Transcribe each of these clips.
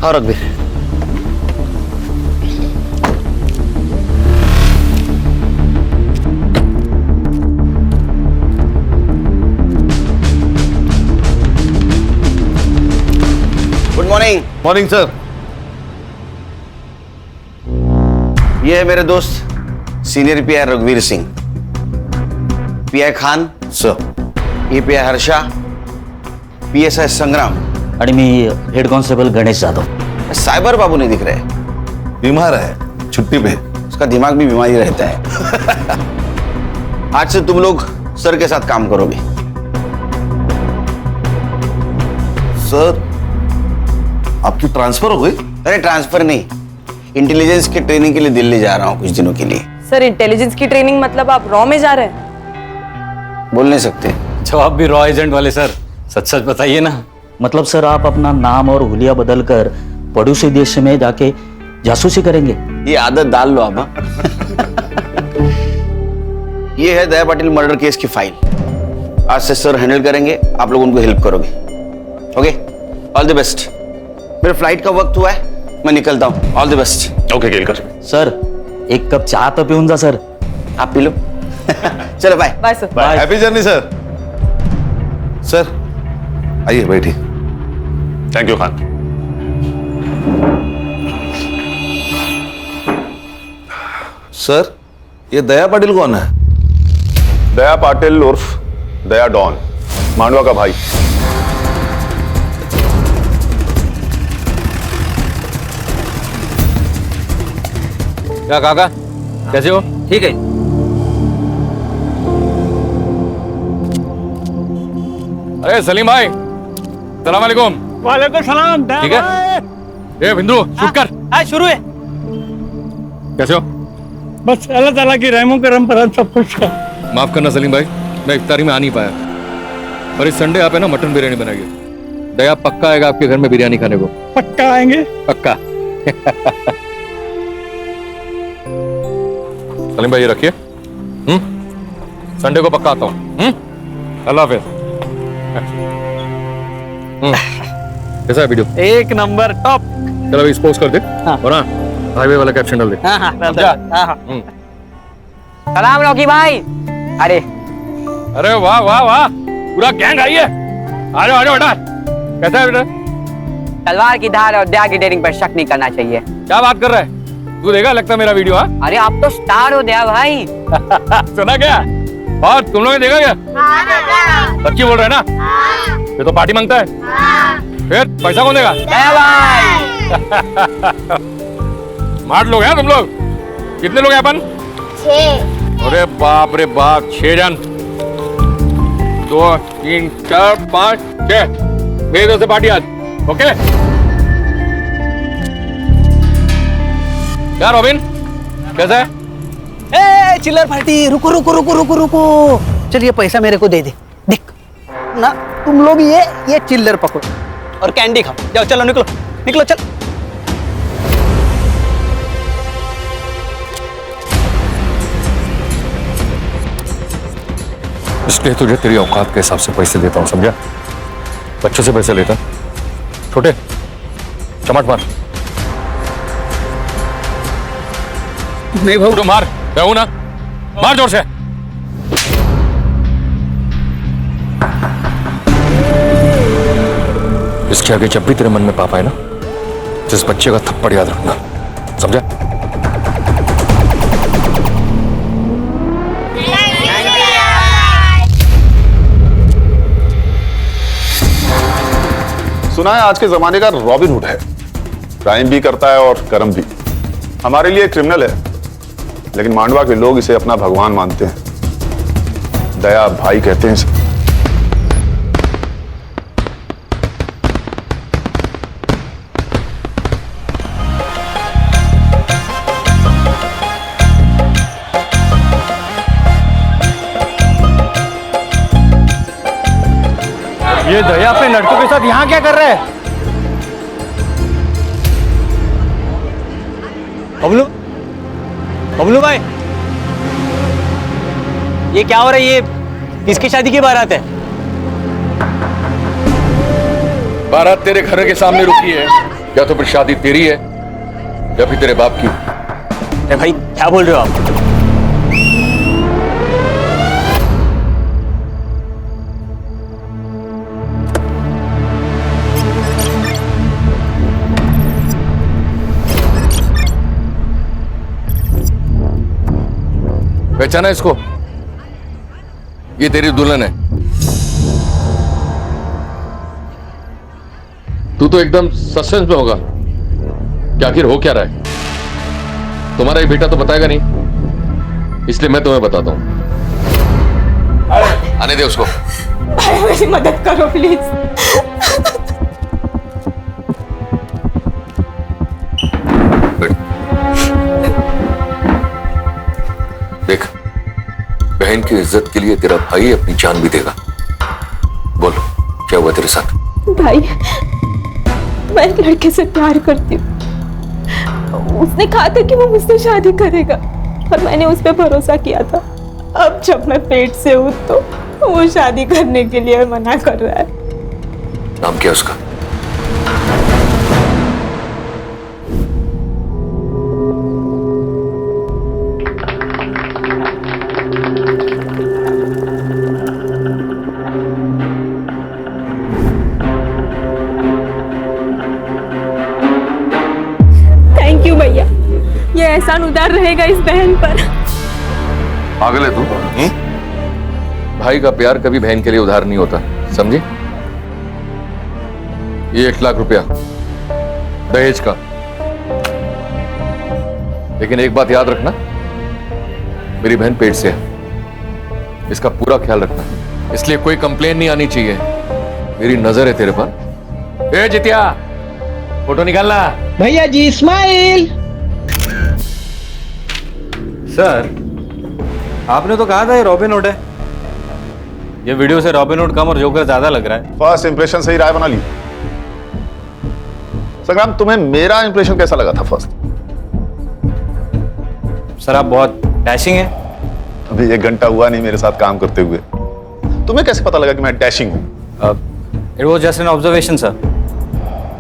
और रघुवीर। Good morning. Morning sir. ये है मेरे दोस्त सीनियर पीआई रघुवीर सिंह, पीआई खान सर। ये पीआई हर्षा, पीएसआई संग्राम आणि मी head constable Ganesh Jadhav. Cyber बाबू नहीं दिख रहे, बीमार है, छुट्टी पे। उसका दिमाग भी बीमारी रहता है। आज से तुम लोग सर के साथ काम करोगे। सर आपकी ट्रांसफर हो गई? अरे ट्रांसफर नहीं, इंटेलिजेंस की ट्रेनिंग के लिए दिल्ली जा रहा हूँ कुछ दिनों के लिए। सर इंटेलिजेंस की ट्रेनिंग मतलब आप रॉ में जा रहे हैं? बोल नहीं सकते। तो आप भी रॉ एजेंट वाले सर, सच सच बताइए ना। मतलब सर आप अपना नाम और हुलिया बदल कर पड़ोसी देश में जाके जासूसी करेंगे? ये आदत डाल लो आप। ये है दया पाटिल मर्डर केस की फाइल। आज से सर हैंडल करेंगे, आप लोग उनको हेल्प करोगे। Okay, all the best. मेरे फ्लाइट का वक्त हुआ है, मैं निकलता हूँ। All the best. Okay Kelkar. Sir एक कप चाय तो पिऊन जा सर। आप पी लो। चलो bye. Bye sir. Bye. Happy journey sir. Sir आइए बैठिए। Thank you Khan. सर ये दया पाटिल कौन है? दया पाटिल उर्फ दया डॉन, मांडवा का भाई। क्या काका, कैसे हो? ठीक है। अरे सलीम भाई, सलाम वालेकुम। वालेकुम सलाम। ठीक है। ए बिंदु शूट कर। शुरू है। कैसे हो? बस अल्लाह ताला की रहमों करम पर हम सब कुछ है। माफ करना सलीम भाई, मैं इफ्तारी में आ नहीं पाया, पर इस संडे आप है ना मटन बिरयानी बनाइए। दया पक्का आएगा आपके घर में बिरयानी खाने को। पक्का आएंगे। पक्का। सलीम भाई ये रखिए। संडे को पक्का आता हूँ। अल्लाह हाफिज। कैसा है वीडियो? एक नंबर टॉप। चलो अभी एक्सपोज कर दे। और हाँ, हाईवे वाला कैप्शन डाल दे। सलाम रॉकी भाई। अरे अरे वाह वाह वाह, पूरा गैंग आई है। आ जाओ बेटा। कैसा है बेटा? तलवार की धार और दया की डेयरिंग पर शक नहीं करना चाहिए। क्या बात कर रहा है तू? देखा लगता मेरा वीडियो? हाँ अरे आप तो स्टार हो दया भाई। सुना क्या? और तुम लोगों ने देखा क्या? सच्ची बोल रहे हैं ना? ये तो पार्टी मांगता है। फिर पैसा कौन देगा? दया भाई। स्मार्ट लोग हैं तुम लोग। कितने लोग हैं अपन? 6। अरे बाप रे बाप, 6 जन। 2 3 4 5 6 मेरी तरफ से पार्टी आज। ओके क्या रॉबिन, कैसा है? ए चिल्लर पार्टी, रुको रुको रुको रुको रुको। चल ये पैसा मेरे को दे दे। देख ना, तुम लोग ये चिल्लर पकड़ो और कैंडी खाओ। जाओ चलो, निकलो निकलो चल। इसलिए तुझे तेरी औकात के हिसाब से पैसे देता हूँ, समझा? बच्चों से पैसे लेता छोटे चमट मार। नहीं भाऊ, तो मार, मैं हूं ना, मार जोर से। इसके आगे जब भी तेरे मन में पाप आए ना, तो इस बच्चे का थप्पड़ याद रखना, समझा? सुना है आज के जमाने का रॉबिन हुड है, क्राइम भी करता है और कर्म भी। हमारे लिए क्रिमिनल है, लेकिन मांडवा के लोग इसे अपना भगवान मानते हैं। दया भाई कहते हैं इसे। ये दया अपने लड़कों के साथ यहाँ क्या कर रहा है? बबलू, बबलू भाई, ये क्या हो रहा है? ये किसकी शादी की बारात है? बारात तेरे घर के सामने रुकी है, या तो फिर शादी तेरी है या फिर तेरे बाप की। अरे भाई क्या बोल रहे हो आप? पहचाना इसको? ये तेरी दुल्हन है। तू तो एकदम सस्पेंस में होगा कि आखिर हो क्या रहा है। तुम्हारा ये बेटा तो बताएगा नहीं, इसलिए मैं तुम्हें बताता हूं। आने दे उसको। भाई मेरी मदद करो प्लीज। देख, बहन की इज्जत के लिए तेरा भाई अपनी जान भी देगा। बोल, क्या हुआ तेरे साथ? भाई मैं एक लड़के से प्यार करती हूँ। उसने कहा था कि वो मुझसे शादी करेगा और मैंने उस पर भरोसा किया था। अब जब मैं पेट से हूँ तो वो शादी करने के लिए मना कर रहा है। नाम क्या उसका? थैंक यू भैया, ये एहसान उधार रहेगा इस बहन पर। पागल है तू? भाई का प्यार कभी बहन के लिए उधार नहीं होता, समझी? ये 1 लाख रुपया दहेज का। लेकिन एक बात याद रखना, मेरी बहन पेट से है, इसका पूरा ख्याल रखना। इसलिए कोई कंप्लेन नहीं आनी चाहिए। मेरी नजर है तेरे पर। ए जितिया, फोटो निकालना। भैया जी स्माइल। सर, आपने तो कहा था ये रॉबिनहुड है। ये वीडियो से रॉबिनहुड कम और जोकर ज्यादा लग रहा है। फर्स्ट इंप्रेशन से ही राय बना ली। संग्राम, तुम्हें मेरा इंप्रेशन कैसा लगा था फर्स्ट? सर आप बहुत डैशिंग हैं। अभी 1 घंटा हुआ नहीं मेरे साथ काम करते हुए, तुम्हें कैसे पता लगा कि मैं डैशिंग हूं? It was just an observation sir.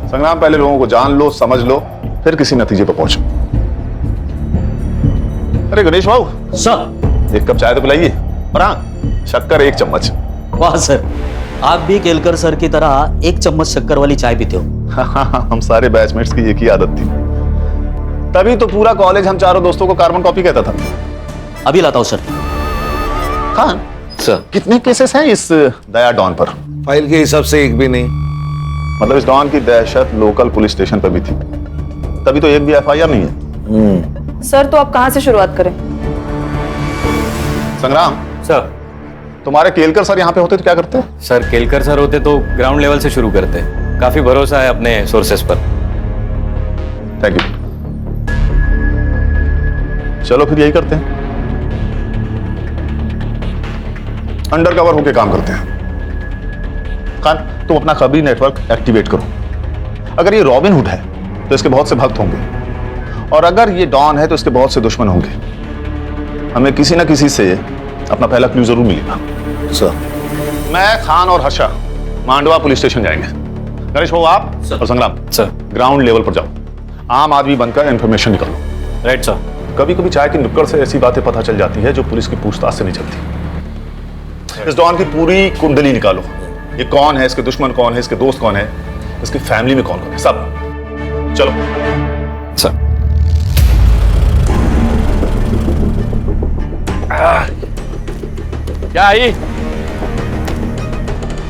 संग्राम, पहले लोगों को जान लो, समझ लो, फिर किसी नतीजे पर पहुंचो। अरे गणेश बाबू सर। 1 कप चाय तो पिलाइए, और हाँ, शक्कर 1 चम्मच। वाह सर, आप भी केलकर सर की तरह 1 चम्मच शक्कर वाली चाय पीते हो। हम सारे बैचमेट्स की एक ही आदत थी, तभी तो पूरा कॉलेज हम चारों दोस्तों को कार्बन कॉपी कहता था। अभी लाता हूं सर। खान सर, कितने केसेस हैं इस दया डॉन पर? फाइल के हिसाब से एक भी नहीं। मतलब इस डॉन की दहशत लोकल पुलिस स्टेशन पर भी थी, तभी तो एक भी एफआईआर नहीं है। सर तो आप कहाँ से शुरुआत करें? संग्राम सर। तुम्हारे केलकर सर यहाँ पे होते तो क्या करते? सर केलकर सर होते तो ग्राउंड लेवल से शुरू करते। काफी भरोसा है अपने सोर्सेस पर। Thank you. चलो फिर यही करते हैं, अंडर कवर होके काम करते हैं। खान, तुम अपना खबरी नेटवर्क एक्टिवेट करो। अगर ये रॉबिनहुड है तो इसके बहुत से भक्त होंगे, और अगर ये डॉन है तो इसके बहुत से दुश्मन होंगे। हमें किसी ना किसी से अपना पहला क्लू जरूर मिलेगा। सर, मैं, खान और हर्षा मांडवा पुलिस स्टेशन जाएंगे। गणेश बाबू आप और संग्राम सर। ग्राउंड लेवल पर जाओ, आम आदमी बनकर इंफॉर्मेशन निकालो। Right sir. कभी कभी चाय की नुक्कड़ से ऐसी बातें पता चल जाती है जो पुलिस की पूछताछ से नहीं चलती। इस डॉन की पूरी कुंडली निकालो। ये कौन है, इसके दुश्मन कौन है, इसके दोस्त कौन है, इसकी फैमिली में कौन कौन है, सब। चलो सर। क्या आई?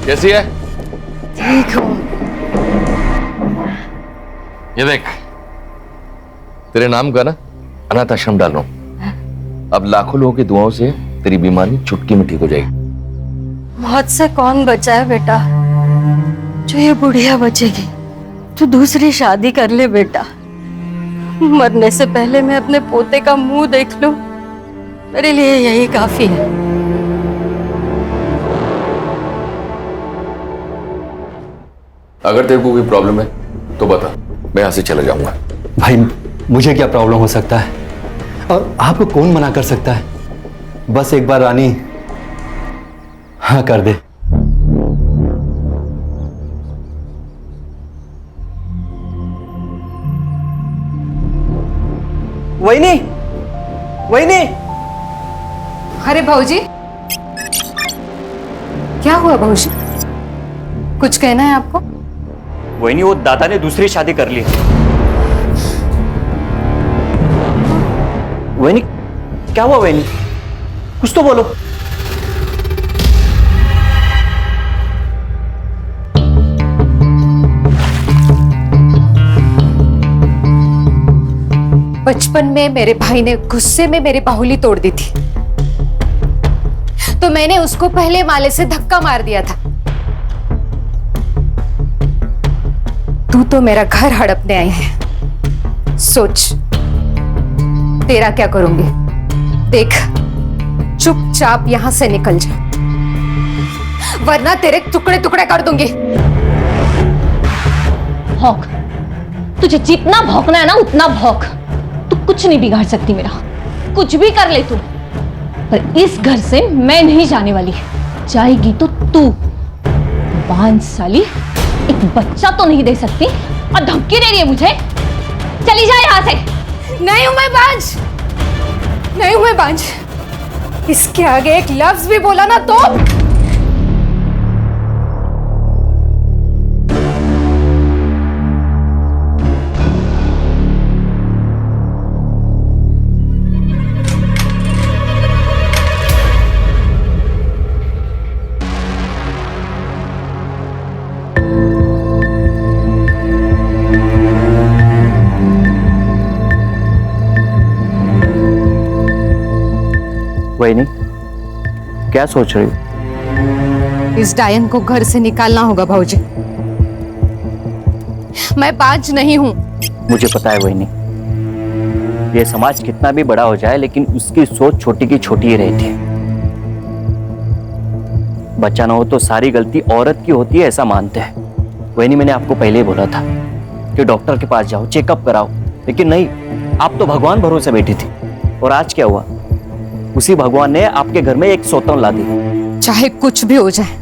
कैसी है? ठीक हूँ। ये देख, तेरे नाम का ना अनाथ आश्रम डाल रहा हूं। अब लाखों लोगों की दुआओं से तेरी बीमारी चुटकी में ठीक हो जाएगी। मौत से कौन बचा है बेटा? जो ये बुढ़िया बचेगी। तू दूसरी शादी कर ले बेटा। मरने से पहले मैं अपने पोते का मुंह देख लूं, मेरे लिए यही काफी है। अगर तेरे को कोई प्रॉब्लम है तो बता, मैं यहां से चला जाऊंगा। भाई मुझे क्या प्रॉब्लम हो सकता है, और आपको कौन मना कर सकता है? बस एक बार रानी हाँ कर दे। वहिनी वहिनी अरे भाऊजी, क्या हुआ भाऊजी? कुछ कहना है आपको? वही नहीं, वो दादा ने दूसरी शादी कर ली। वही क्या हुआ? वही कुछ तो बोलो। बचपन में मेरे भाई ने गुस्से में मेरी बाहुली तोड़ दी थी, तो मैंने उसको पहले माले से धक्का मार दिया था। तू तो मेरा घर हड़पने आई है, सोच तेरा क्या करूंगी। देख, चुपचाप यहां से निकल जा, वरना तेरे टुकड़े टुकड़े कर दूंगी। भौंक, तुझे जितना भौंकना है ना उतना भौंक। तू कुछ नहीं बिगाड़ सकती मेरा, कुछ भी कर ले तू, पर इस घर से मैं नहीं जाने वाली। जाएगी तो तू। बांझ साली, एक बच्चा तो नहीं दे सकती और धमकी दे रही है मुझे। चली जा यहां से। नहीं हूं मैं बांझ, नहीं हूं मैं बांझ। इसके आगे एक लफ्ज भी बोला ना तो वही नहीं, क्या सोच रही हो? इस डायन को घर से निकालना होगा भाऊजी। मैं बांझ नहीं हूं। मुझे पता है वही नहीं, ये समाज कितना भी बड़ा हो जाए लेकिन उसकी सोच छोटी की छोटी ही रहती है। बच्चा ना हो तो सारी गलती औरत की होती है, ऐसा मानते हैं। वही नहीं, मैंने आपको पहले ही बोला था कि डॉक्टर के पास जाओ, चेकअप कराओ, लेकिन नहीं, आप तो भगवान भरोसे बैठी थी। और आज क्या हुआ? उसी भगवान ने आपके घर में एक सौतन ला दी। चाहे कुछ भी हो जाए,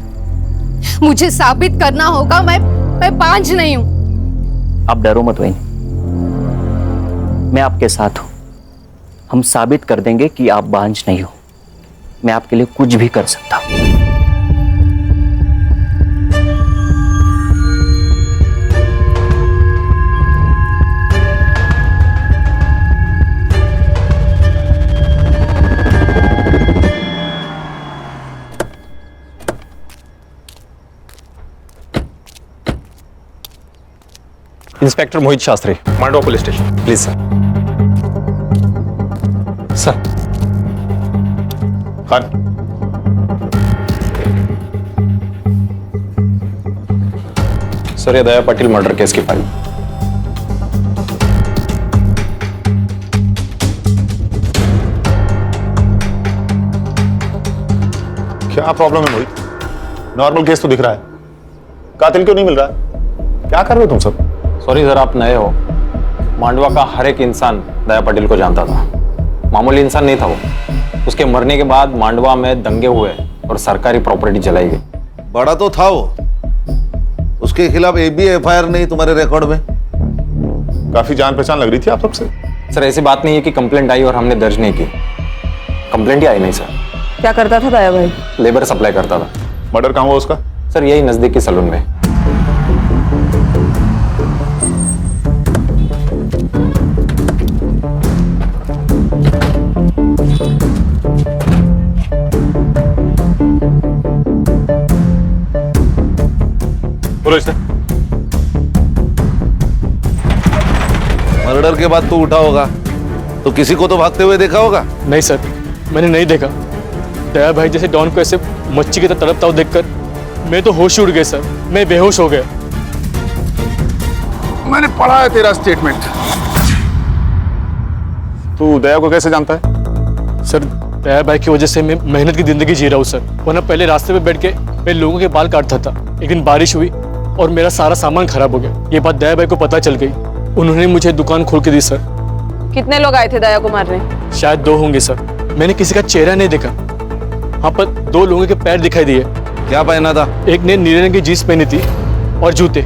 मुझे साबित करना होगा मैं बांझ नहीं हूं। आप डरो मत वही, मैं आपके साथ हूं। हम साबित कर देंगे कि आप बांझ नहीं हो। मैं आपके लिए कुछ भी कर सकता हूं। Inspector Mohit Shastri, Mandwa police station. Please sir. Sir. Khan, sir, ये दया पाटिल मर्डर केस की फाइल। क्या प्रॉब्लम है मोहित? नॉर्मल केस तो दिख रहा है, कातिल क्यों नहीं मिल रहा है? क्या कर रहे हो तुम सब? सॉरी सर, आप नए हो। मांडवा का हर एक इंसान दया पाटिल को जानता था। मामूली इंसान नहीं था वो। उसके मरने के बाद मांडवा में दंगे हुए और सरकारी प्रॉपर्टी जलाई गई। बड़ा तो था वो, उसके खिलाफ एक भी एफआईआर नहीं तुम्हारे रिकॉर्ड में? काफी जान पहचान लग रही थी आप सबसे। सर, ऐसी बात नहीं है कि कंप्लेंट आई और हमने दर्ज नहीं की। कंप्लेंट ही आई नहीं सर। क्या करता था दया भाई? लेबर सप्लाई करता था। मर्डर कहाँ हुआ उसका? सर, यही नजदीकी सलून में। बोलो इसे। मर्डर के बाद तू उठा होगा तो किसी को तो भागते हुए देखा होगा? नहीं सर, मैंने नहीं देखा। दया भाई जैसे डॉन को ऐसे मच्छी की तरह तड़पता हुआ देखकर मैं तो होश उड़ गया सर। मैं बेहोश हो गया। मैंने पढ़ा है तेरा स्टेटमेंट। तू दया को कैसे जानता है? सर, दया भाई की वजह से मैं मेहनत की जिंदगी जी रहा हूँ सर। वरना पहले रास्ते पे बैठ के मैं लोगों के बाल काटता था। एक दिन बारिश हुई और मेरा सारा सामान खराब हो गया। ये बात दया भाई को पता चल गई। उन्होंने मुझे दुकान खोल के दी सर। कितने लोग आए थे दया को मारने? शायद 2 होंगे सर। मैंने किसी का चेहरा नहीं देखा। हाँ, पर 2 लोगों के पैर दिखाई दिए। क्या पहना था? एक ने नीले रंग की जीन्स पहनी थी और जूते,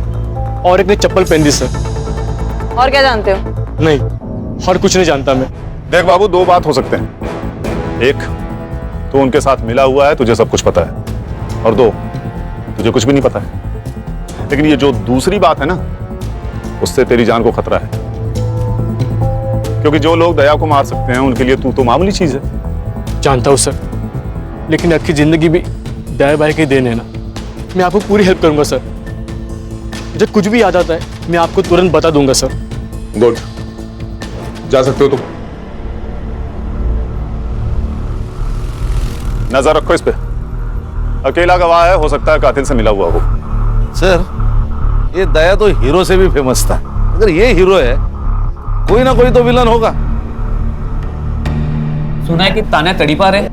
और एक ने चप्पल पहनी थी सर। और क्या जानते हो? नहीं, और कुछ नहीं जानता मैं। देख बाबू, दो बात हो सकते हैं। एक, तू उनके साथ मिला हुआ है, तुझे सब कुछ पता है, और दो, तुझे कुछ भी नहीं पता है। लेकिन ये जो दूसरी बात है ना, उससे तेरी जान को खतरा है, क्योंकि जो लोग दया को मार सकते हैं उनके लिए तू तो मामूली चीज है। जानता हूँ सर, लेकिन आपकी जिंदगी भी दया भाई के देन है ना। मैं आपको पूरी हेल्प करूंगा सर। मुझे कुछ भी याद आता है मैं आपको तुरंत बता दूंगा सर। गुड, जा सकते हो तुम। नजर रखो इस पे, अकेला गवाह है, हो सकता है कातिल से मिला हुआ हो। सर, ये दया तो हीरो से भी फेमस था। अगर ये हीरो है, कोई ना कोई तो विलन होगा। सुना है कि तान्या तड़ीपार है।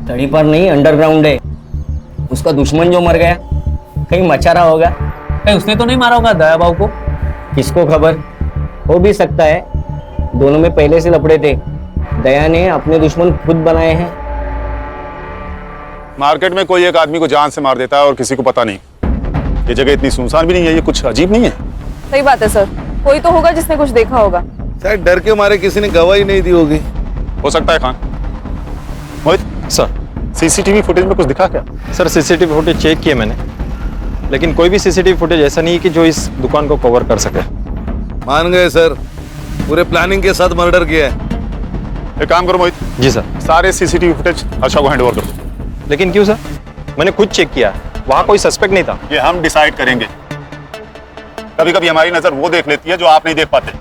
तड़ीपार नहीं, अंडरग्राउंड है। उसका दुश्मन जो मर गया, कहीं मचा रहा होगा। कहीं उसने तो नहीं मारा होगा दया बाबू को? किसको खबर, हो भी सकता है दोनों में पहले से लपड़े थे। दया ने अपने दुश्मन खुद बनाए हैं। मार्केट में कोई एक आदमी को जान से मार देता है और किसी को पता नहीं। ये जगह इतनी सुनसान भी नहीं है, ये कुछ अजीब नहीं है? सही बात है सर, कोई तो होगा जिसने कुछ देखा होगा। शायद डर के मारे किसी ने गवाही नहीं दी होगी। हो सकता है। खान, मोहित सर, सीसीटीवी फुटेज में कुछ दिखा क्या? सर सीसीटीवी फुटेज चेक किए मैंने, लेकिन कोई भी सीसीटीवी फुटेज ऐसा नहीं है कि जो इस दुकान को कवर कर सके। मान गए सर, पूरे प्लानिंग के साथ मर्डर किया है। एक काम करो मोहित। जी सर। सारे सीसीटीवी फुटेज हर्षा को हैंडओवर कर दो। लेकिन क्यों सर? मैंने खुद चेक किया, वहां कोई सस्पेक्ट नहीं था। ये हम डिसाइड करेंगे। कभी कभी हमारी नजर वो देख लेती है जो आप नहीं देख पाते।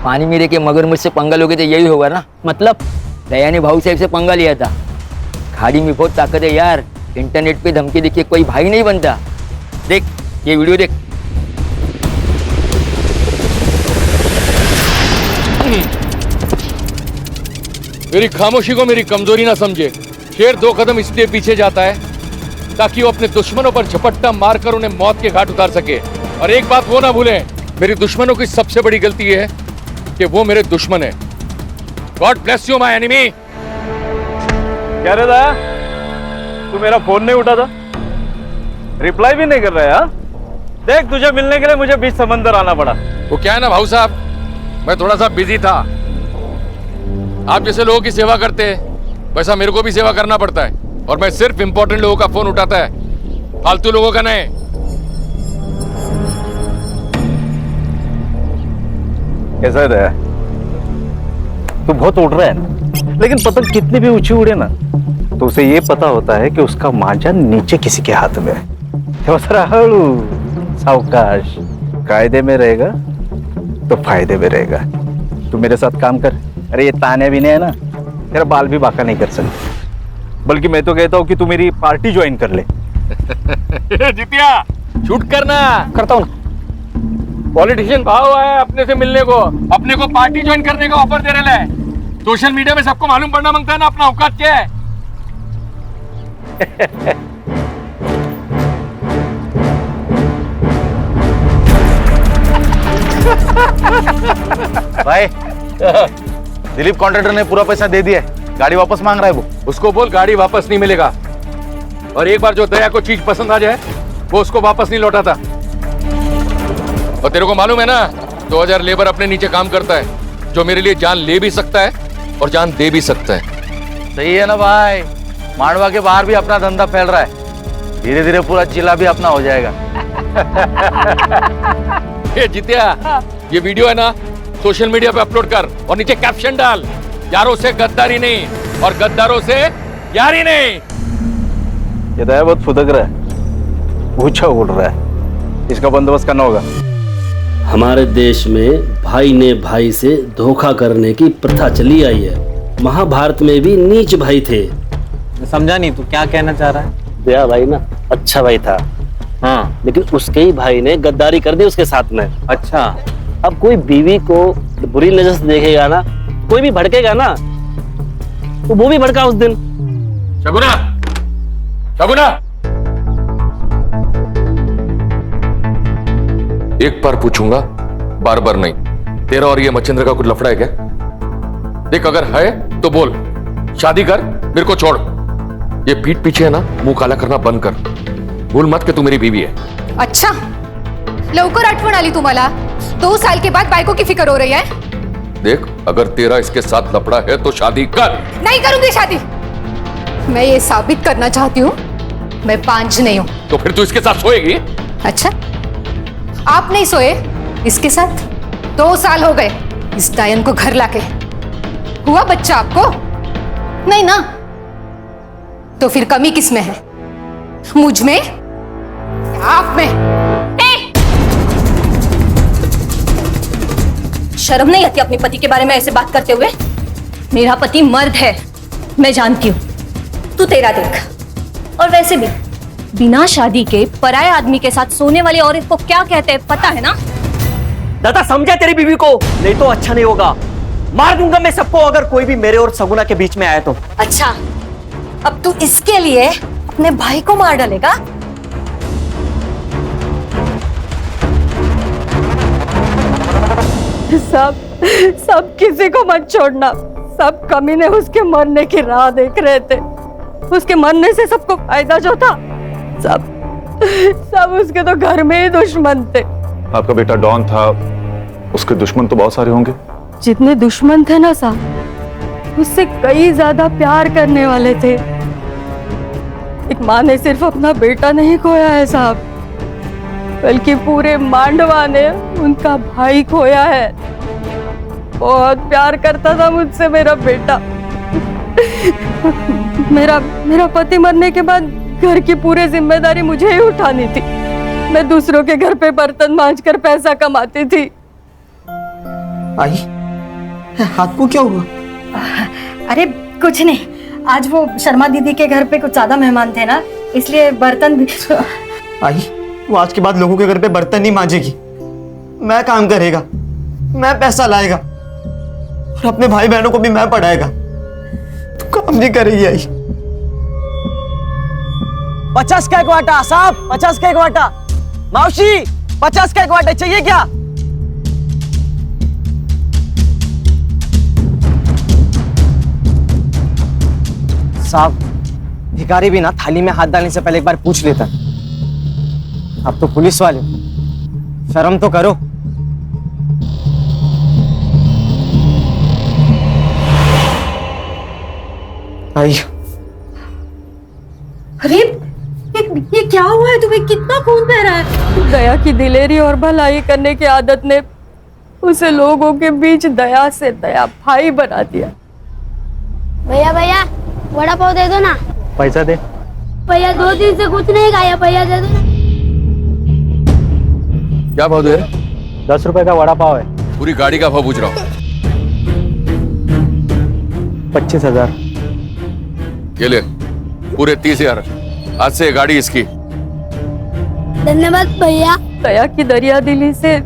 पानी मेरे के मगरमच्छ से पंगा लोगे तो यही होगा ना। मतलब दया ने भाऊ साहब से पंगा लिया था। खाड़ी में बहुत ताकत है यार। इंटरनेट पे धमकी देके कोई भाई नहीं बनता। देख ये वीडियो देख। मेरी खामोशी को मेरी कमजोरी ना समझे। शेर दो कदम इसलिए पीछे जाता है ताकि वो अपने दुश्मनों पर झपट्टा मारकर उन्हें मौत के घाट उतार सके। और एक बात वो ना भूलें, मेरी दुश्मनों की सबसे बड़ी गलती ये है कि वो मेरे दुश्मन है। God bless you my enemy. क्या रे दया, तू मेरा फोन नहीं उठा था, रिप्लाई भी नहीं कर रहा है? हाँ? देख, तुझे मिलने के लिए मुझे बीच समंदर आना पड़ा। वो क्या है ना भाऊ साहब, मैं थोड़ा सा बिजी था। आप जैसे लोगों की सेवा करते हैं वैसा मेरे को भी सेवा करना पड़ता है, और मैं सिर्फ इंपॉर्टेंट लोगों का फोन उठाता है, फालतू लोगों का नहीं। कैसा है दया? तू बहुत उड़ रहा है ना, लेकिन पतंग कितनी भी ऊंची उड़े ना तो उसे ये पता होता है कि उसका मांझा नीचे किसी के हाथ में है। सावकाश, कायदे में रहेगा तो फायदे में रहेगा। तू मेरे साथ काम कर। अरे ये ताने भी नहीं है ना, तेरा बाल भी बाका नहीं कर सकते। बल्कि मैं तो कहता हूँ कि तू मेरी पार्टी ज्वाइन कर ले। जितिया, शूट करना। करता हूँ। पॉलिटिशियन भाव आया अपने से मिलने को, अपने को पार्टी ज्वाइन करने का ऑफर दे रहे हैं। सोशल मीडिया में सबको मालूम पड़ना मांगता है ना अपना औकात क्या है। भाई, दिलीप कॉन्ट्रैक्टर ने पूरा पैसा दे दिया, गाड़ी वापस मांग रहा है वो। उसको बोल गाड़ी वापस नहीं मिलेगा, और एक बार जो दया को चीज पसंद आ जाए वो उसको वापस नहीं लौटाता। और तेरे को मालूम है ना, 2000 लेबर अपने नीचे काम करता है, जो मेरे लिए जान ले भी सकता है और जान दे भी सकता है। सही है ना भाई, मांडवा के बाहर भी अपना धंधा फैल रहा है, धीरे धीरे पूरा जिला भी अपना हो जाएगा। ये जितिया, ये वीडियो है ना, सोशल मीडिया पे अपलोड कर और नीचे कैप्शन डाल, यारों से गद्दारी नहीं और गद्दारों से यारी नहीं। ये दया बहुत फुदक रहा है, ऊंचा उड़ रहा है, इसका बंदोबस्त करना होगा। हमारे देश में भाई ने भाई से धोखा करने की प्रथा चली आई है। महाभारत में भी नीच भाई थे। समझा नहीं, तू क्या कहना चाह रहा है? दया भाई ना अच्छा भाई था, हाँ, लेकिन उसके ही भाई ने गद्दारी कर दी उसके साथ में। अच्छा, अब कोई बीवी को बुरी नजर से देखेगा ना, कोई भी भड़केगा ना, तो वो भी भड़का उस दिन। शगुना, शगुना, एक बार पूछूंगा, बार बार नहीं। तेरा और ये मच्छिंद्र का कुछ लफड़ा है क्या? देख, अगर है तो बोल, शादी कर, मेरे को छोड़। ये पीठ पीछे है ना, मुंह काला करना बंद कर। भूल मत कि तू मेरी बीवी है। अच्छा, लवकर आठवण आली तुम्हाला? 2 साल के बाद बाइकों की फिक्र हो रही है। देख, अगर तेरा इसके साथ लफड़ा है तो शादी कर। नहीं करूंगी शादी। मैं ये साबित करना चाहती हूँ मैं पांच नहीं हूँ। तो फिर तू इसके साथ सोएगी? अच्छा, आप नहीं सोए इसके साथ? 2 साल हो गए इस डायन को घर लाके। हुआ बच्चा आपको? नहीं ना? तो फिर कमी किस में है? मुझ में? आप में? शर्म नहीं आती अपने पति के बारे में ऐसे बात करते हुए? मेरा पति मर्द है, मैं जानती हूँ। तू तेरा देख। और वैसे भी बिना शादी के पराये आदमी के साथ सोने वाली औरत को क्या कहते हैं पता है ना? दादा समझा तेरी बीवी को, नहीं तो अच्छा नहीं होगा। मार दूंगा मैं सबको अगर कोई भी मेरे और सगुना के बीच में आया तो। अच्छा, अब तू इसके लिए अपने भाई को मार डालेगा? सब किसी को मत छोड़ना। सब कमीने उसके मरने की राह देख रहे थे। उसके मरने से सबको फायदा जो था, सब उसके तो घर में ही दुश्मन थे। आपका बेटा डॉन था, उसके दुश्मन तो बहुत सारे होंगे। जितने दुश्मन थे ना साहब, उससे कई ज्यादा प्यार करने वाले थे। एक माँ ने सिर्फ अपना बेटा नहीं खोया है साहब, बल्कि पूरे मांडवा ने उनका भाई खोया है। बहुत प्यार करता था मुझसे मेरा बेटा। मेरा पति मरने के बाद घर की पूरी जिम्मेदारी मुझे ही उठानी थी। मैं दूसरों के घर पे बर्तन मांजकर पैसा कमाती थी। आई, हाथ को क्या हुआ? अरे कुछ नहीं, आज वो शर्मा दीदी के घर पे कुछ ज्यादा मेहमान थे ना, इसलिए बर्तन भी। आई, वो आज के बाद लोगों के घर पे बर्तन नहीं मांजेगी। मैं काम करेगा, मैं पैसा लाएगा और अपने भाई बहनों को भी मैं पढ़ाएगा। तू काम नहीं करेगी आई। 50 का एक वाटा साहब, 50 का एक वाटा। मौसी 50 का एक वाटा चाहिए क्या? साहब, भिखारी भी ना थाली में हाथ डालने से पहले एक बार पूछ लेता। आप तो पुलिस वाले, शर्म तो करो। आई, अरे ये क्या हुआ है तुम्हें? कितना खून बह रहा है? दया की दिलेरी और भलाई करने की आदत ने उसे लोगों के बीच दया से दया भाई बना दिया। भैया भैया वड़ा पाव दे दो ना। पैसा दे। भैया 2 दिन से कुछ नहीं खाया, भैया दे दो ना। क्या भाव दे रहे? 10 रुपए का वड़ा पाव है। पूरी गाड़ी का भाव पूछ रहा हूँ। 25,000। ये ले, पूरे 30,000। आज से गाड़ी इसकी। धन्यवाद भैया। दया की दरिया दिली से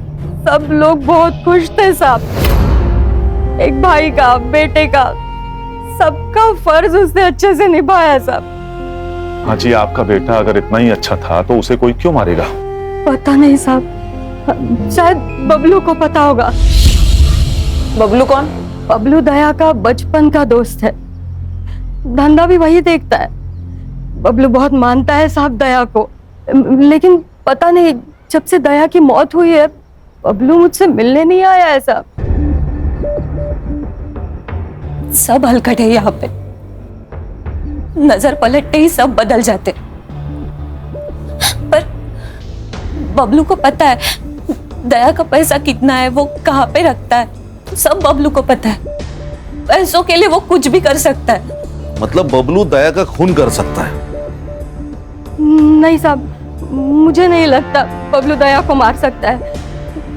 सब लोग बहुत खुश थे साहब। एक भाई का, बेटे का, सबका फर्ज उसने अच्छे से निभाया साहब। हाँ जी, आपका बेटा अगर इतना ही अच्छा था तो उसे कोई क्यों मारेगा? पता नहीं साहब, शायद बबलू को पता होगा। बबलू कौन? बबलू दया का बचपन का दोस्त है, धंधा भी वही देखता है। बबलू बहुत मानता है साहब दया को, लेकिन पता नहीं जब से दया की मौत हुई है बबलू मुझसे मिलने नहीं आया है साहब। सब हलकट है यहाँ पे, नजर पलटते ही सब बदल जाते। पर बबलू को पता है दया का पैसा कितना है, वो कहाँ पे रखता है, सब बबलू को पता है। पैसों के लिए वो कुछ भी कर सकता है। मतलब बबलू दया का खून कर सकता है? नहीं साहब, मुझे नहीं लगता बबलू दया को मार सकता है।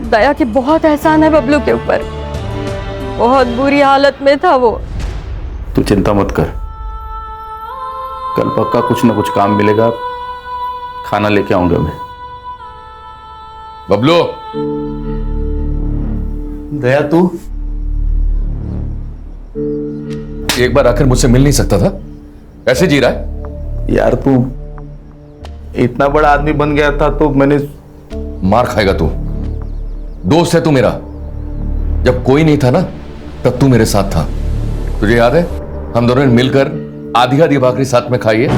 दया के बहुत एहसान है बबलू के ऊपर, बहुत बुरी हालत में था वो। तू चिंता मत कर, कल पक्का कुछ ना कुछ काम मिलेगा, खाना लेके आऊंगा मैं। बबलू, दया तू एक बार आकर मुझसे मिल नहीं सकता था? कैसे जी रहा है? यार तू इतना बड़ा आदमी बन गया था तो मैंने। मार खाएगा तू। दोस्त है तू मेरा। जब कोई नहीं था ना तब तू मेरे साथ था। तुझे याद है हम दोनों ने मिलकर आधी आधी भाकरी साथ में खाई है।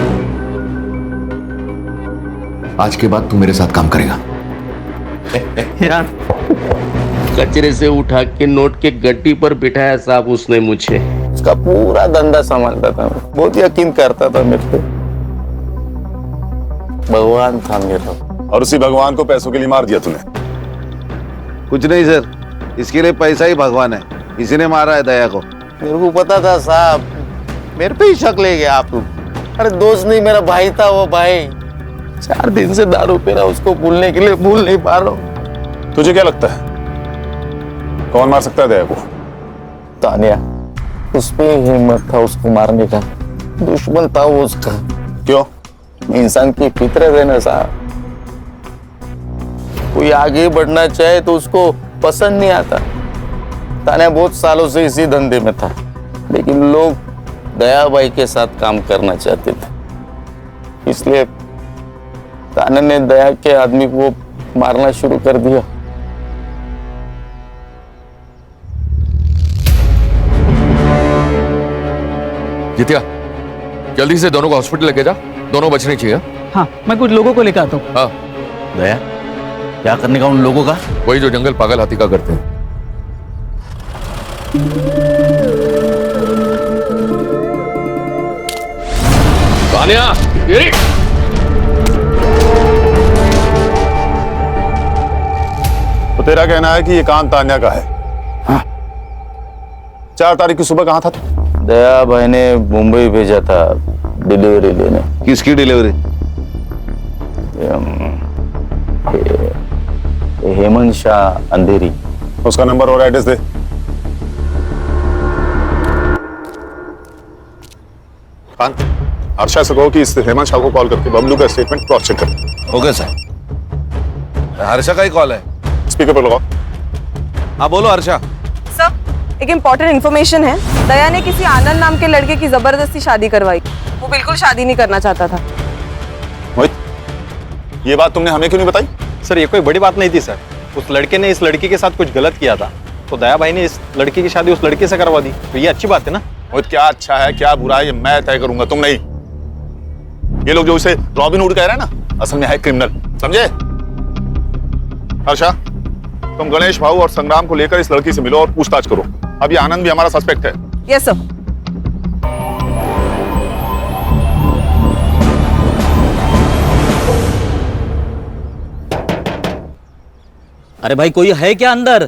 आज के बाद तू मेरे साथ काम करेगा। यार कचरे से उठा के नोट के गड्डी पर बिठाया साहब उसने मुझे। उसका पूरा धंधा संभालता था, बहुत यकीन करता था मेरे पे। भगवान था मेरा। और उसी भगवान को पैसों के लिए मार दिया तूने। कुछ नहीं सर, इसके लिए पैसा ही भगवान है, इसी ने मारा है दया को। मेरे को पता था साहब, मेरे पे ही शक ले गया आप। अरे दोस्त नहीं, मेरा भाई था वो भाई। 4 दिन से दारू पी रहा, उसको भूलने के लिए भूल नहीं पा रहा हूँ। तुझे क्या लगता है कौन मार सकता है दया को? तानिया, उसमें हिम्मत था उसको मारने का। दुश्मन था वो उसका। क्यों? इंसान की फितरत है ना साहब, कोई आगे बढ़ना चाहे तो उसको पसंद नहीं आता। तानिया बहुत सालों से इसी धंधे में था, लेकिन लोग दया भाई के साथ काम करना चाहते थे, इसलिए तान्या ने दया के आदमी को मारना शुरू कर दिया। जितिया, जल्दी से दोनों को हॉस्पिटल लेके जा, दोनों बचने चाहिए। हाँ, मैं कुछ लोगों को लेकर आता हूँ। हाँ। दया, क्या करने का उन लोगों का? वही जो जंगल पागल हाथी का करते हैं। तानिया, ये तो तेरा कहना है कि ये काम तान्या का है? हाँ। 4 तारीख की सुबह कहाँ था तू? दया भाई ने मुंबई भेजा था डिलीवरी लेने। किसकी डिलीवरी? हेमंत शाह अंधेरी। उसका नंबर और एड्रेस दे। खान, अर्षा से कहो कि इस हेमंत शाह को कॉल करके बबलू का स्टेटमेंट क्रॉस चेक कर। Okay sir. हर्षा का ही कॉल है, स्पीकर पर लगाओ। हाँ बोलो हर्षा। सर, एक इम्पोर्टेंट इन्फॉर्मेशन है। दया ने किसी आनंद नाम के लड़के की जबरदस्ती शादी करवाई। वो बिल्कुल शादी नहीं करना चाहता था। ये बात तुमने हमें क्यों नहीं बताई? सर, ये कोई बड़ी बात नहीं थी सर। उस लड़के ने इस लड़की के साथ कुछ गलत किया था, तो दया भाई ने इस लड़की की शादी उस लड़के से करवा दी। तो ये अच्छी बात है ना। और क्या अच्छा है क्या बुरा है ये मैं तय करूंगा, तुम नहीं। ये लोग जो इसे रॉबिन हुड कह रहे हैं ना, असल में है क्रिमिनल, समझे? हर्षा, तुम गणेश भाऊ और संग्राम को लेकर इस लड़की से मिलो और पूछताछ करो। अब ये आनंद भी हमारा सस्पेक्ट है। Yes sir. अरे भाई, कोई है क्या अंदर?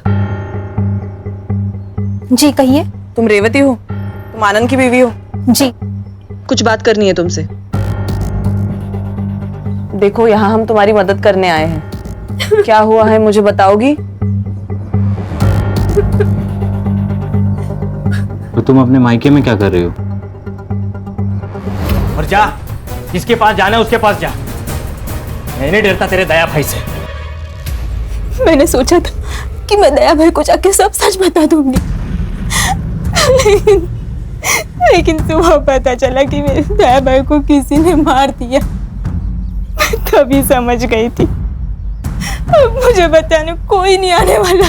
जी कहिए। तुम रेवती हो? तुम आनंद की बीवी हो? जी। कुछ बात करनी है तुमसे। देखो, यहाँ हम तुम्हारी मदद करने आए हैं। क्या हुआ है मुझे बताओगी? तो तुम अपने मायके में क्या कर रही हो? और जा, जिसके पास जाना है उसके पास जा। मैं नहीं डरता तेरे दया भाई से। मैंने सोचा था कि मैं दया भाई को जाके सब सच बता दूंगी, लेकिन सुबह पता चला कि मेरे दया भाई को किसी ने मार दिया। मैं तभी समझ गई थी अब मुझे बताने कोई नहीं आने वाला।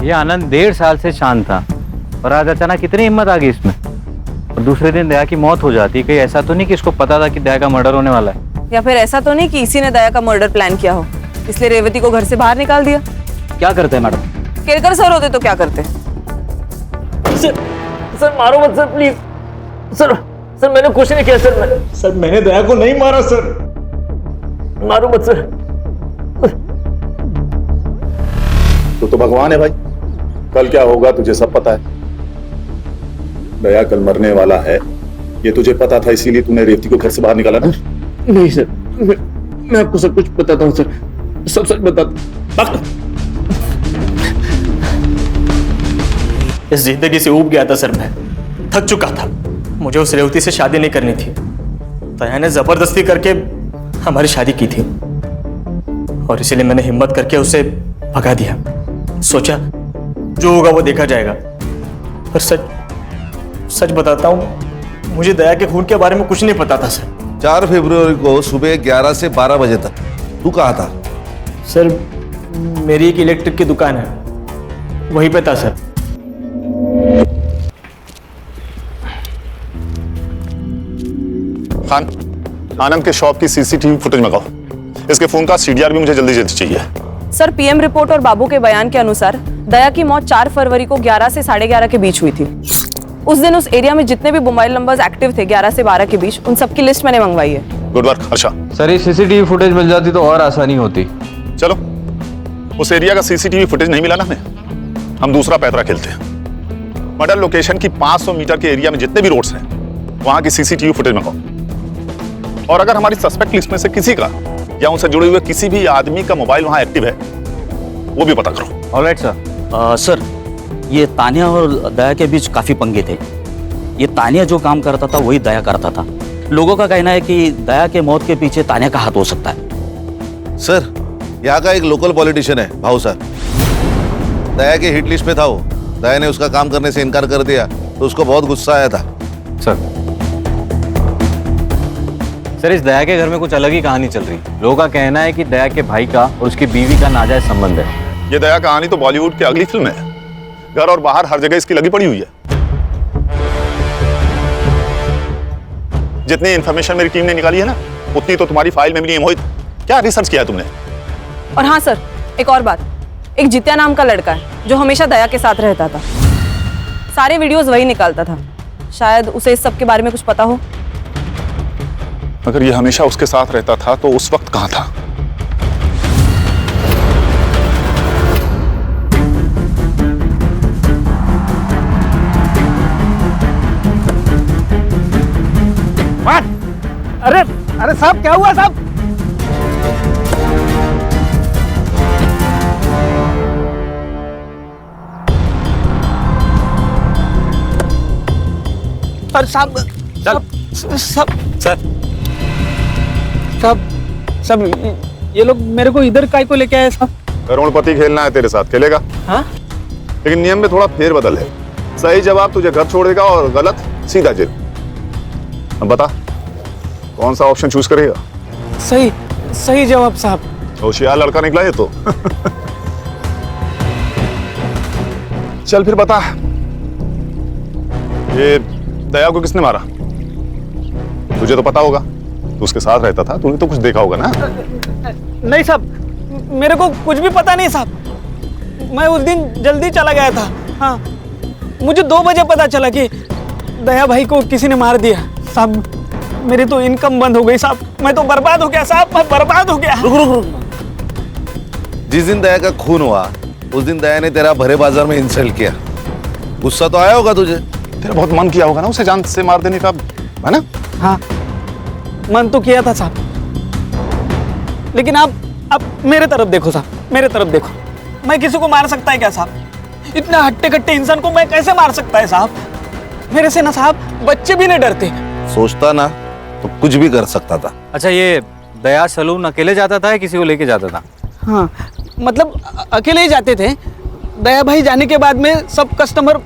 ये आनंद 1.5 साल से शांत था और आज अचानक कितनी हिम्मत आ गई इसमें। और दूसरे दिन दया की मौत हो जाती। कहीं ऐसा तो नहीं कि इसको पता था कि दया का मर्डर होने वाला है? या फिर ऐसा तो नहीं कि इसी ने दया का मर्डर प्लान किया हो, इसलिए रेवती को घर से बाहर निकाल दिया? क्या करते हैं मैडम? केरकर सर होते तो क्या करते? सर मारो मत सर, प्लीज। सर मैंने कुछ नहीं किया सर। मैंने दया को नहीं मारा सर। मारो मत सर। तू तो भगवान है भाई, कल क्या होगा तुझे सब पता है। दया कल मरने वाला है, ये तुझे पता था, इसीलिए तूने रेवती को घर से बाहर निकाला ना? नहीं सर, मैं आपको सब कुछ बताता हूँ सर, सब सच बताता। इस जिंदगी से ऊब गया था सर, मैं थक चुका था। मुझे उस रेवती से शादी नहीं करनी थी। दया ने जबरदस्ती करके हमारी शादी की थी और इसीलिए मैंने हिम्मत करके उसे भगा दिया। सोचा जो होगा वो देखा जाएगा। पर सच बताता हूँ, मुझे दया के खून के बारे में कुछ नहीं पता था सर। 4 फरवरी को सुबह 11 से 12 बजे तक तू कहाँ था? सर मेरी एक इलेक्ट्रिक की दुकान है, वहीं पे था सर। खान, आनंद के शॉप की सीसीटीवी फुटेज मंगाओ। इसके फोन का सीडीआर भी मुझे जल्दी जल्दी चाहिए। सर, पीएम रिपोर्ट और बाबू के बयान के अनुसार दया की मौत 4 फरवरी को 11 से 11:30 के बीच हुई थी। उस दिन उस एरिया में जितने भी मोबाइल नंबर्स एक्टिव थे 11 से 12 के बीच, उन सबकी लिस्ट मैंने मंगवाई है। Good work Harsha. सर, ये सीसीटीवी फुटेज मिल जाती तो और आसानी होती। चलो, उस एरिया का सीसीटीवी फुटेज नहीं मिला ना हमें, हम दूसरा पैतरा खेलते हैं। मर्डर लोकेशन की 500 मीटर के एरिया में जितने भी रोड्स हैं वहां की सीसीटीवी फुटेज मंगाओ, और अगर हमारी सस्पेक्ट लिस्ट में से किसी का या उनसे जुड़े हुए किसी भी आदमी का मोबाइल वहां एक्टिव है वो भी पता करो। Alright sir. सर, ये तानिया और दया के बीच काफी पंगे थे। ये तानिया जो काम करता था वही दया करता था। लोगों का कहना है कि दया के मौत के पीछे तानिया का हाथ हो सकता है। सर, यहाँ का एक लोकल पॉलिटिशियन है भाऊ सर, दया के हिट लिस्ट में था वो। दया ने उसका काम करने से इनकार कर दिया तो उसको बहुत गुस्सा आया था। सर, इस दया के घर में कुछ अलग ही कहानी चल रही है। लोगों का कहना है कि दया के भाई का और उसकी बीवी का नाजायज संबंध है। ये दया कहानी तो बॉलीवुड की अगली फिल्म है। घर और बाहर हर जगह इसकी लगी पड़ी हुई है। जितनी इंफॉर्मेशन मेरी टीम ने निकाली है ना, उतनी तो तुम्हारी फाइल में भी नहीं है। मोहित, क्या रिसर्च किया है तुमने? और हाँ सर, एक और बात, एक जित्या नाम का लड़का है जो हमेशा दया के साथ रहता था। सारे वीडियोस वही निकालता था। शायद उसे इस सब के बारे में कुछ पता हो। अगर ये हमेशा उसके साथ रहता था तो उस वक्त कहां था? अरे अरे साहब, क्या हुआ साहब? अरे साहब, सब ये लोग मेरे को इधर काय को लेके आए साहब? करोड़पति खेलना है तेरे साथ, खेलेगा? हाँ? लेकिन नियम में थोड़ा फेरबदल है। सही जवाब तुझे घर छोड़ेगा और गलत सीधा जेल। अब बता, कौन सा ऑप्शन चूज करेगा? सही जवाब साहब। होशियार लड़का निकला ये तो। चल फिर बता, ये दया को किसने मारा? तुझे तो पता होगा, तू उसके साथ रहता था, तूने तो कुछ देखा होगा ना? नहीं साहब, मेरे को कुछ भी पता नहीं साहब। मैं उस दिन जल्दी चला गया था। हाँ, मुझे 2 बजे पता चला कि दया भाई को किसी ने मार दिया साहब। मेरी तो इनकम बंद हो गई साहब। मैं तो बर्बाद हो गया साहब, मैं बर्बाद हो गया। रुक। जिस दिन दया का खून हुआ उस दिन दया ने तेरा भरे बाजार में इंसल्ट किया। गुस्सा तो आया होगा तुझे? तेरा बहुत मन किया होगा ना उसे जान से मार देने का, है ना? हाँ, मन तो किया था साहब, लेकिन आप मेरे तरफ देखो साहब, मेरे तरफ देखो। मैं किसी को मार सकता है क्या साहब? इतना हट्टे-कट्टे इंसान को मैं कैसे मार सकता है साहब? मेरे से ना साहब बच्चे भी नहीं डरते। सोचता ना तो कुछ भी कर सकता था। अच्छा, ये दया सलून अकेले जाता था या किसी को लेके जाता था? हाँ, मतलब अकेले ही जाते थे। दया भाई जाने के बाद में सब कस्टमर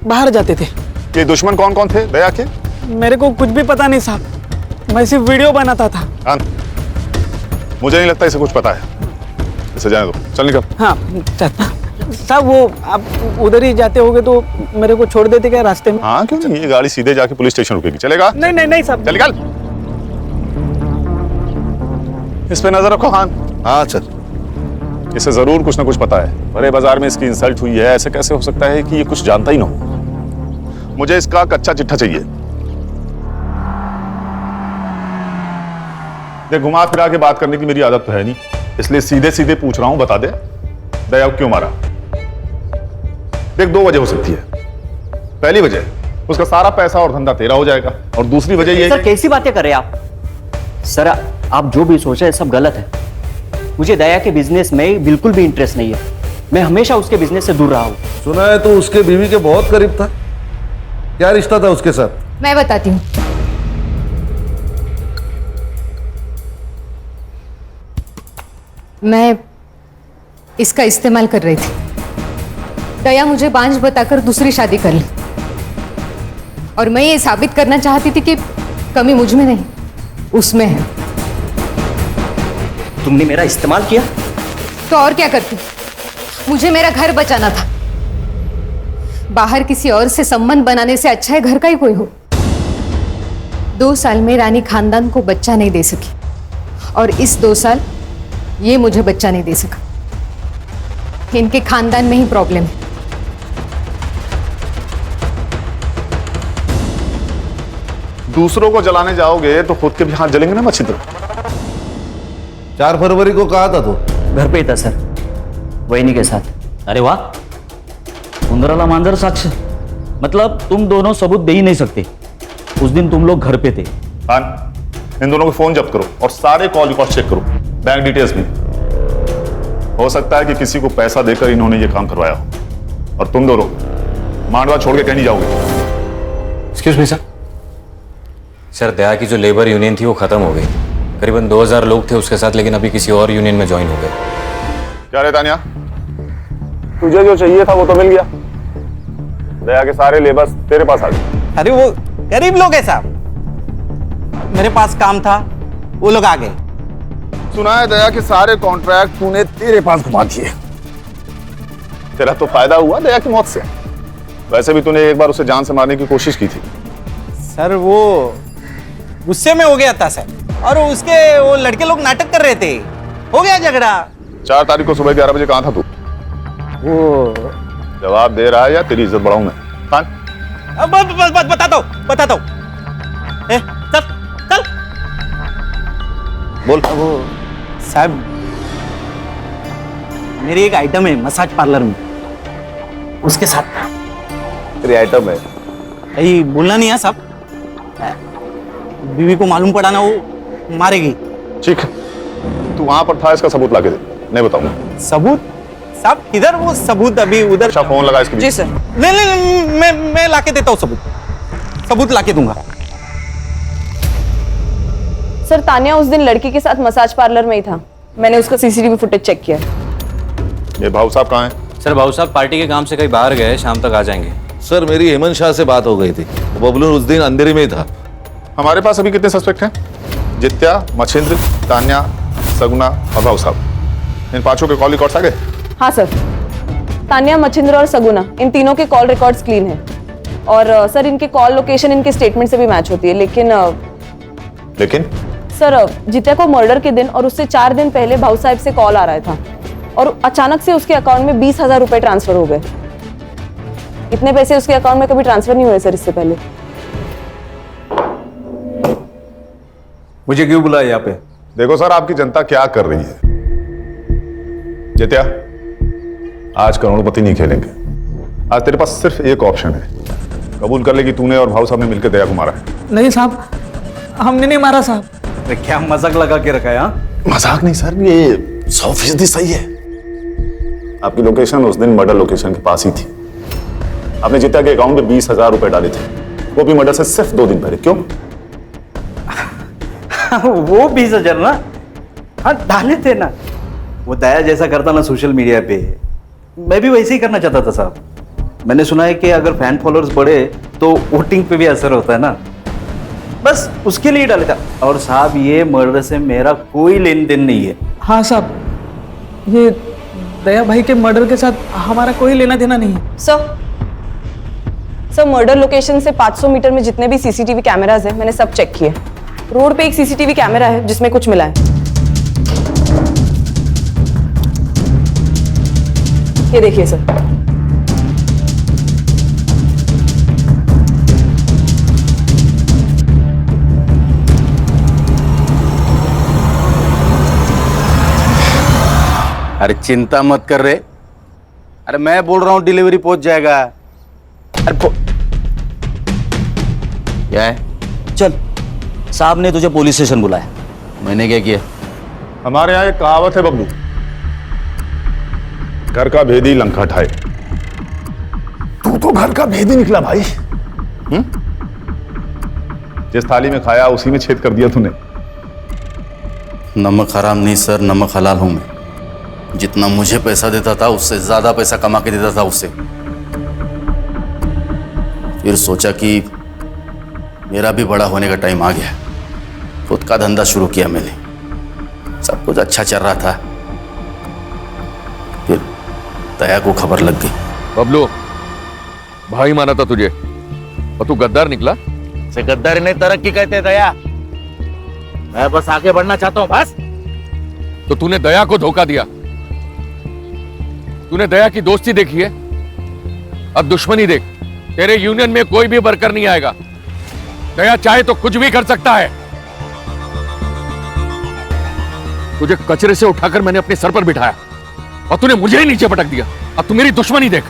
बाहर जाते थे। ये दुश्मन कौन कौन थे दया के? मेरे को कुछ भी पता नहीं साहब, मैं सिर्फ वीडियो बनाता था। हाँ, मुझे नहीं लगता इसे कुछ पता है। इसे जाने दो, चल निकल। हाँ साहब, वो आप उधर ही जाते होगे तो मेरे को छोड़ देते क्या रास्ते में? हाँ, क्यों नहीं, ये गाड़ी सीधे जाके पुलिस स्टेशन रुकेगी। चलेगा? नहीं साहब, चल निकल। इस पे नजर रखो खान। हाँ चल। इसे जरूर कुछ ना कुछ पता है। बड़े बाजार में इसकी इंसल्ट हुई है, ऐसे कैसे हो सकता है कि ये कुछ जानता ही ना हो? मुझे इसका कच्चा चिट्ठा चाहिए। देख, घुमा फिरा के बात करने की मेरी आदत तो है नहीं, इसलिए सीधे सीधे पूछ रहा हूं, बता दे दया को क्यों मारा? देख, 2 वजह हो सकती है। पहली वजह, उसका सारा पैसा और धंधा तेरा हो जाएगा, और दूसरी वजह ये सर, कैसी बातें कर रहे हैं आप? सर, आप जो भी सोच रहे हैं सब गलत है। मुझे दया के बिजनेस में बिल्कुल भी इंटरेस्ट नहीं है। मैं हमेशा उसके बिजनेस से दूर रहा हूँ। सुना है तो उसके बीवी के बहुत करीब था। क्या रिश्ता था उसके साथ? मैं बताती हूँ। मैं इसका इस्तेमाल कर रही थी। दया मुझे बांझ बताकर दूसरी शादी कर ली, और मैं ये साबित करना चाहती थी कि कमी मुझ में नहीं उसमें है। तुमने मेरा इस्तेमाल किया? तो और क्या करती? मुझे मेरा घर बचाना था। बाहर किसी और से संबंध बनाने से अच्छा है घर का ही कोई हो। 2 साल में रानी खानदान को बच्चा नहीं दे सकी, और इस 2 साल ये मुझे बच्चा नहीं दे सका। इनके खानदान में ही प्रॉब्लम है। दूसरों को जलाने जाओगे तो खुद के भी हाथ जलेंगे ना मच्छिंद्र। 4 फरवरी को कहा था तो घर पे ही था सर, वहीनी के साथ। अरे वाह, उंदराला मांजर साक्ष, मतलब तुम दोनों सबूत दे ही नहीं सकते। उस दिन तुम लोग घर पे थे। हाँ, इन दोनों के फोन जब्त करो और सारे कॉल रिकॉर्ड चेक करो, बैंक डिटेल्स भी। हो सकता है कि किसी को पैसा देकर इन्होंने ये काम करवाया हो। और तुम दोनों मांडवा छोड़ के कहीं नहीं जाओगे। Excuse me sir. सर, दया की जो लेबर यूनियन थी वो खत्म हो गई। करीबन 2000 लोग थे उसके साथ, लेकिन अभी किसी और यूनियन में ज्वाइन हो गए। क्या रे तानिया, तुझे जो चाहिए था वो तो मिल गया। दया के सारे लेबर्स तेरे पास आ गए। अरे वो गरीब लोग हैं साहब, मेरे पास काम था, वो लोग आ गए। सुना है दया के सारे कॉन्ट्रैक्ट तूने तेरे पास घुमा दिए। तेरा तो फायदा हुआ दया की मौत से। वैसे भी तूने एक बार उसे जान से मारने की कोशिश की थी। सर वो गुस्से में हो गया था सर, और उसके वो लड़के लोग नाटक कर रहे थे, हो गया झगड़ा। 4 तारीख को सुबह 11 बजे कहाँ था तू? वो जवाब दे रहा है या तेरी इज्जत बढ़ाऊं मैं? बताता हूँ। चल चल बोल। वो साहब, मेरी एक आइटम है मसाज पार्लर में, उसके साथ था। तेरी आइटम है? यही बोलना नहीं है साहब, बीवी को मालूम पड़ा ना वो मारेगी। ठीक है, तू वहां पर था, इसका सबूत लाके दे। नहीं बताऊंगा। सबूत? साहब किधर वो सबूत? अभी उधर। अच्छा, फोन लगा इसके। जी सर। नहीं, मैं लाके देता हूँ सबूत लाके दूंगा। सर, तानिया उस दिन लड़की के साथ मसाज पार्लर में ही था। मैंने उसका सीसीटीवी फुटेज चेक किया। ये भाऊ साहब कहाँ हैं? सर, भाऊ साहब पार्टी के काम से कहीं बाहर गए, शाम तक आ जाएंगे। सर, मेरी हेमंत शाह से बात हो गई थी, बबलू उस दिन अंधेरे में ही था। हमारे पास अभी कितने सस्पेक्ट हैं? जित्या, मच्छिंद्र, तान्या, सगुना और भाऊ साहब। इन 5 के कॉल रिकॉर्ड्स आ गए? हाँ सर, तानिया, मच्छिंद्र और सगुना, इन तीनों के कॉल रिकॉर्ड्स क्लीन है। और सर, इनके कॉल लोकेशन इनके स्टेटमेंट से भी मैच होती है। लेकिन सर, जित्या को मर्डर के दिन और उससे 4 दिन पहले भाऊ साहब से कॉल आ रहा था, और अचानक से उसके अकाउंट में 20,000 रुपए ट्रांसफर हो गए। इतने पैसे उसके अकाउंट में कभी ट्रांसफर नहीं हुए सर इससे पहले। मुझे क्यों बुलाया यहाँ पे? देखो सर, आपकी जनता क्या कर रही है। जित्या, आज करोड़पति नहीं खेलेंगे। आज तेरे पास सिर्फ एक ऑप्शन है। कबूल कर ले कि तूने और भाऊ साहब ने मिलकर दया को मारा है। नहीं साहब, हमने नहीं मारा साहब। क्या मजाक लगा के रखा है? मजाक नहीं सर, ये 100% सही है। आपकी लोकेशन उस दिन मर्डर लोकेशन के पास ही थी। आपने जित्या के अकाउंट में 20,000 रुपए डाले थे, वो भी मर्डर से सिर्फ 2 दिन पहले। क्यों? वो 20,000 ना, हाँ डाले थे ना। वो दया जैसा करता ना सोशल मीडिया पे, मैं भी वैसे ही करना चाहता था साहब। मैंने सुना है कि अगर फैन फॉलोअर्स बढ़े तो वोटिंग पे भी असर होता है ना, बस उसके लिए डाले था। और साहब, ये मर्डर से मेरा कोई लेन देन नहीं है। हाँ साहब, ये दया भाई के मर्डर के साथ हमारा कोई लेना देना नहीं है। सर, मर्डर लोकेशन से 500 मीटर में जितने भी सीसीटीवी कैमरास हैं, मैंने सब चेक किए। रोड पे एक सीसीटीवी कैमरा है जिसमें कुछ मिला है। ये देखिए सर। अरे चिंता मत कर रहे। अरे मैं बोल रहा हूँ डिलीवरी पहुंच जाएगा। अरे क्या है? चल, साहब ने तुझे पुलिस स्टेशन बुलाया। मैंने क्या किया? हमारे यहाँ एक कहावत है बब्बू, घर का भेदी लंका ठाए। तू तो घर का भेदी निकला भाई। जिस थाली में खाया उसी में छेद कर दिया तूने। नमक हराम नहीं सर, नमक हलाल हूं मैं। जितना मुझे पैसा देता था उससे ज्यादा पैसा कमा के देता था उससे। फिर सोचा कि मेरा भी बड़ा होने का टाइम आ गया। खुद का धंधा शुरू किया मैंने। सब कुछ अच्छा चल रहा था, फिर दया को खबर लग गई। बबलू, भाई माना था तुझे और तू गद्दार निकला। से गद्दारी नहीं, तरक्की कहते दया। मैं बस आगे बढ़ना चाहता हूं बस। तो तूने दया को धोखा दिया। तूने दया की दोस्ती देखी है, अब दुश्मनी देख। तेरे यूनियन में कोई भी वर्कर नहीं आएगा। दया चाहे तो कुछ भी कर सकता है। तुझे कचरे से उठाकर मैंने अपने सर पर बिठाया और तूने मुझे ही नीचे पटक दिया। अब तू मेरी दुश्मनी देख।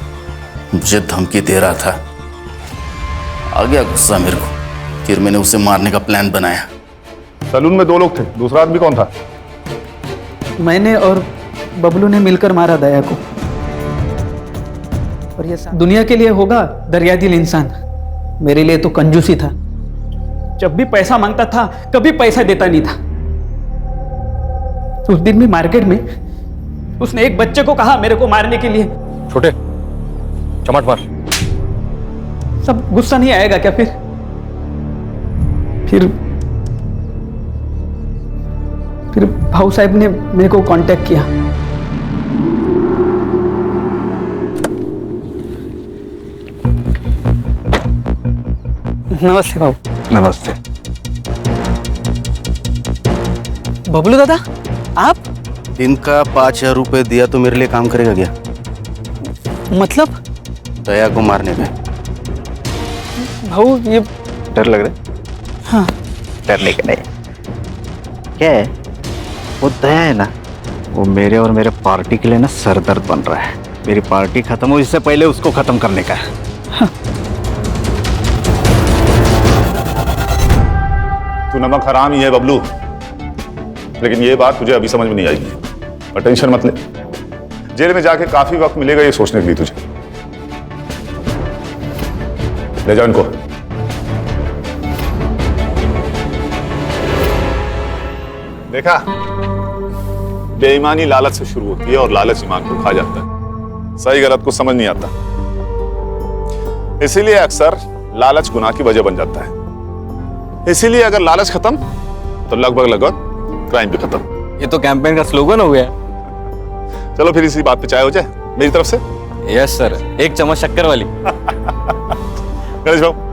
मुझे धमकी दे रहा था, आ गया गुस्सा मेरे को, फिर मैंने उसे मारने का प्लान बनाया। सैलून में 2 लोग थे, दूसरा आदमी कौन था? मैंने और बबलू ने मिलकर मारा दया को। और ये दुनिया के लिए होगा दरियादिल इंसान, मेरे लिए तो कंजूसी था। जब भी पैसा मांगता था कभी पैसा देता नहीं था। उस दिन भी मार्केट में उसने एक बच्चे को कहा मेरे को मारने के लिए। छोटे चमाट मार। सब गुस्सा नहीं आएगा क्या? फिर भाऊ साहब ने मेरे को कांटेक्ट किया। नमस्ते भाऊ। नमस्ते। बबलू दादा आप? दिन का 5,000 रुपए दिया तो मेरे लिए काम करेगा क्या? मतलब? दया को मारने में। भाऊ ये डर लग रहा है? हाँ। डरने का नहीं। क्या है? वो दया है ना, वो मेरे और मेरे पार्टी के लिए ना सरदर्द बन रहा है। मेरी पार्टी खत्म हो इससे पहले उसको खत्म करने का है। हाँ। तू नमक हराम ही है बबलू, लेकिन ये बात तुझे अभी समझ में नहीं आएगी। और टेंशन मत ले, जेल में जाके काफी वक्त मिलेगा ये सोचने के लिए तुझे। ले जाओ इनको। देखा, बेईमानी लालच से शुरू होती है और लालच ईमान को खा जाता है। सही गलत को समझ नहीं आता, इसीलिए अक्सर लालच गुनाह की वजह बन जाता है। इसीलिए अगर लालच खत्म तो लगभग क्राइम भी खत्म। ये तो कैंपेन का स्लोगन हो गया। चलो फिर इसी बात पे चाय हो जाए मेरी तरफ से। यस सर, 1 चम्मच शक्कर वाली। गणेश बाबू